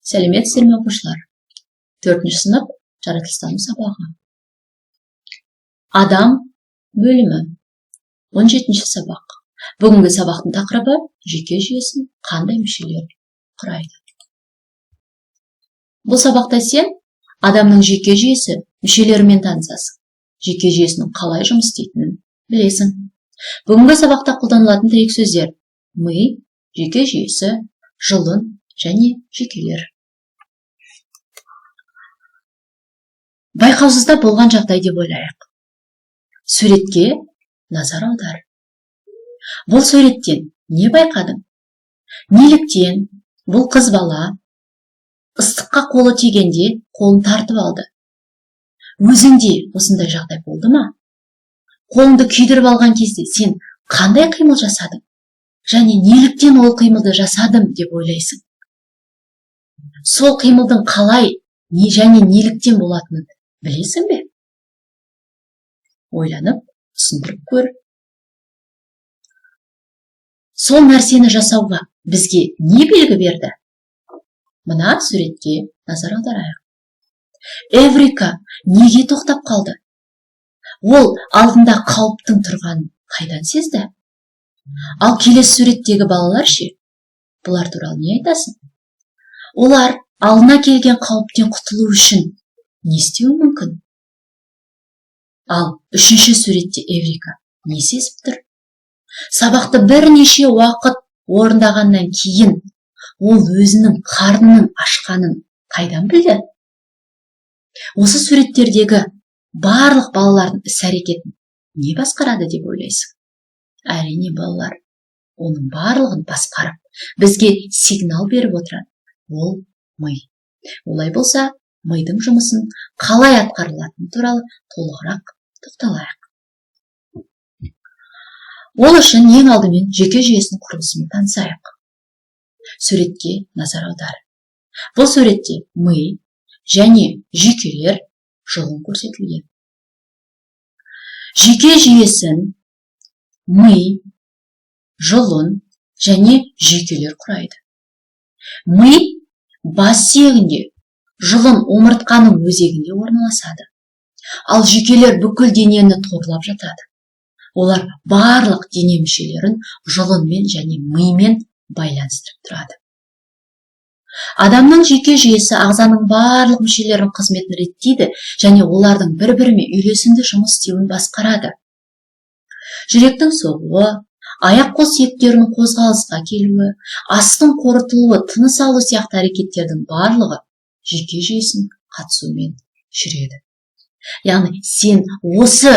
Сәлеметсіздер ме оқушылар? 4-ші сынып жаратылыстану сабағы. Адам бөлімі. 17-ші сабақ. Бүгінгі сабақтың тақырыбы жүйке жүйесін қандай мүшелер құрайды. Бұл сабақта сен адамның жүйке жүйесі мүшелерімен танысасың. Жүйке жүйесінің қалай жұмыс істейтінін білесің. Бүгінгі сабақта қолданылатын тірек сөздер: ми, жүйке жүйесі, жұлын және жүйкелер. Байқаусызда болған жағдай деп ойлайық. Суретке назар аудар. Бұл суреттен не байқадың? Неліктен бұл қыз бала ыстыққа қолы тигенде қолын тартып алды? Өзіңде осындай жағдай болды ма? Қолыңды күйдіріп алған кезде сен қандай қимыл жасадың? Және неліктен ол қимылды жасадым деп ойлайсың? Сол қимылдың қалай және неліктен болатынын білесің бе? Ойланып, түсіндіріп көр. Сол нәрсені жасауға бізге не белгі берді? Мына суретке назар аударайық. Эврика неге тоқтап қалды? Ол алдында қауіптің тұрғанын қайдан сезді? Ал келесі суреттегі балалар ше? Бұлар туралы не айтасың? Олар алдына келген қауіптен құтылу үшін не істеуі мүмкін? Ал үшінші суретте Эврика не сезіп тұр? Сабақты бірнеше уақыт орындағаннан кейін ол өзінің қарнының ашқанын қайдан білді? Осы суреттердегі барлық балалардың іс-әрекетін не басқарады деп ойлайсың? Әрине балалар, оның барлығын басқарып, бізге сигнал беріп отырады. Ол ми. Олай болса, мидың жұмысын қалай атқарылатыны туралы толығырақ тоқталайық. Ол үшін ең алдымен жүйке жүйесінің құрылысымен танысайық. Суретке назар аудар. Бұл суретте ми және жүйкелер жұлын көрсетілген. Жүйке жүйесін ми, жұлын және жүйкелер құрайды. Ми бас сүйегінде, жұлын омыртқаның өзегінде орналасады. Ал жүйкелер бүкіл денені торлап жатады. Олар барлық дене мүшелерін жұлынмен және мимен байланыстырып тұрады. Адамның жүйке жүйесі ағзаның барлық мүшелерінің қызметін реттейді және олардың бір-бірімен үйлесімді жұмыс істеуін басқарады. Жүректің соғуы, аяқ-қол сүйектерінің қозғалысқа келуі, астың қорытылуы, тыныс алу сияқты әрекеттердің барлығы жүйке жүйесінің қатысуымен жүреді. Яғни сен осы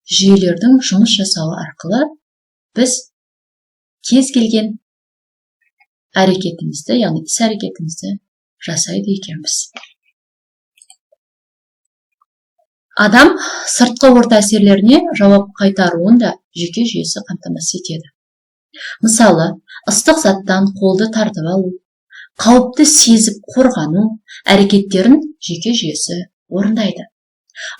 жүйелердің жұмыс жасауы арқылы біз кез келген әрекетімізді, яғни іс-әрекетімізді жасайды екенбіз. Адам сыртқы орта әсерлеріне жауап қайтаруын да жүйке жүйесі қамтамасыз етеді. Мысалы, ыстық заттан қолды тартып алу, қауіпті сезіп қорғану әрекеттерін жүйке жүйесі орындайды.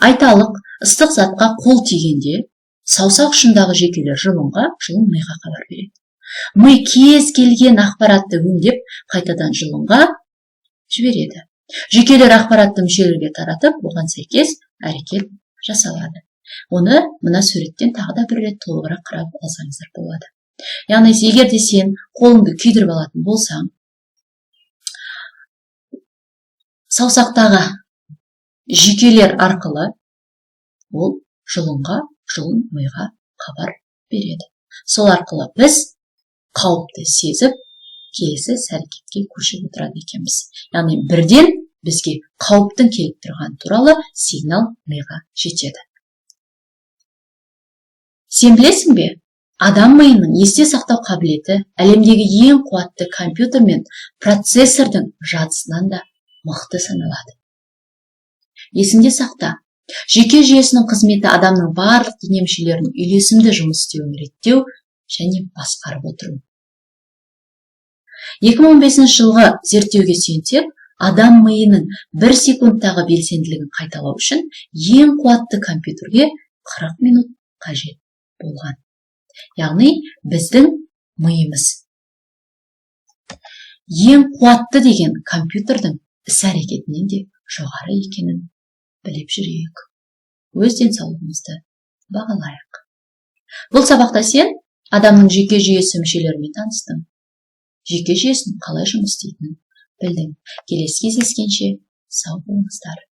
Айталық, ыстық затқа қол тигенде саусақ ұшындағы жүйкелер жұлынға, жұлын миға хабар береді. Ми кез келген ақпаратты өңдеп, қайтадан жұлынға жібереді. Жүйкелер ақпаратты мүшелерге таратып, оған сәйкес әрекет жасалады. Оны мына суреттен тағы да бір рет толығырақ қарап алсаңыздар болады. Яғни, егер де сен қолыңды күйдіріп алатын болсаң, саусақтағы жүйкелер арқылы ол жұлынға, жұлын миға хабар береді. Сол арқылы біз қауіпті сезіп, келесі әрекетке көшіп отырады екенбіз. Яғни, бірден бізге қауіптің келіп тұрғаны туралы сигнал миға жетеді. Сен білесің бе? Адам миының есте сақтау қабілеті әлемдегі ең қуатты компьютер мен процессордың жадысынан да мықты саналады. Есіңде сақта, жүйке жүйесінің қызметі адамның барлық дене мүшелерінің үйлесімді жұмыс істеуін реттеу және басқарып отыру. 2015 жылғы зерттеуге сүйенсек, адам миының 1 секундтағы белсенділігін қайталау үшін ең қуатты компьютерге 40 минут қажет болған. Яғни, біздің миымыз ең қуатты деген компьютердің іс-әрекетінен де жоғары екенін біліп жүрейік. Өз денсаулығымызды бағалайық. Бұл сабақта сен адамның жүйке жүйесі мүшелерімен таныстың. Жүйке жүйесінің қалай жұмыс істейтінін білдің. Келесі кездескенше сау болыңыздар.